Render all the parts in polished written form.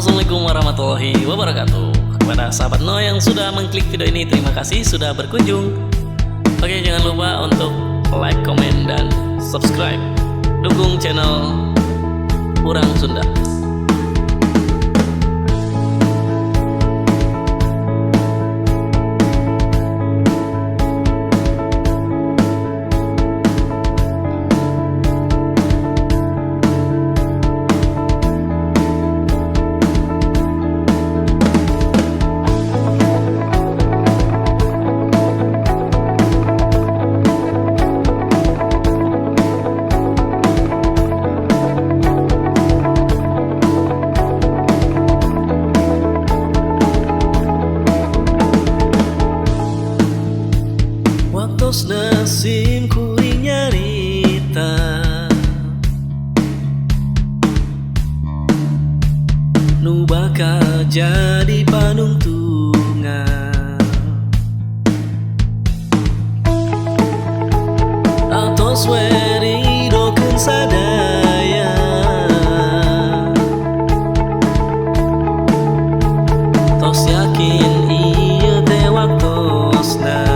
Assalamualaikum warahmatullahi wabarakatuh. Kepada sahabat No yang sudah mengklik video ini, terima kasih sudah berkunjung. Oke, jangan lupa untuk like, komen, dan subscribe. Dukung channel Urang Sunda. Waktos nasim kuring nyarita, nu bakal jadi panungtungan, atos weridokeun sadaya, tos yakin ieu teh waktosna.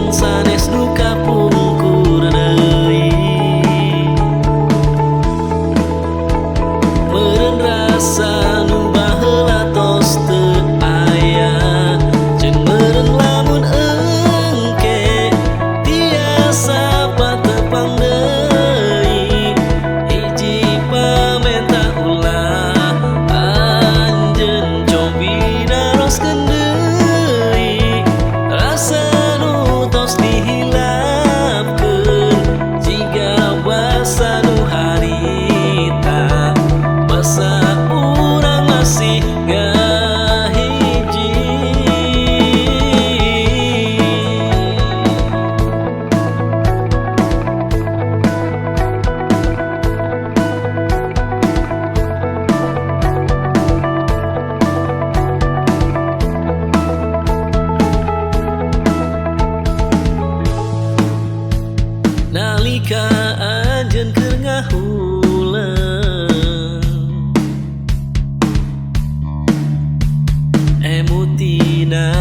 Sanes duka pungkur deui, meureun rasa nu baheula tos teu aya, jeung meureun lamun engke tiasa patepang deui. Hiji pamenta ulah anjeun cobi naroskeun deui rasa tos dihilapkeun jika basa nu harita, basa urang masih ngahiji. Nalika anjeun keur ngahuleng, emutina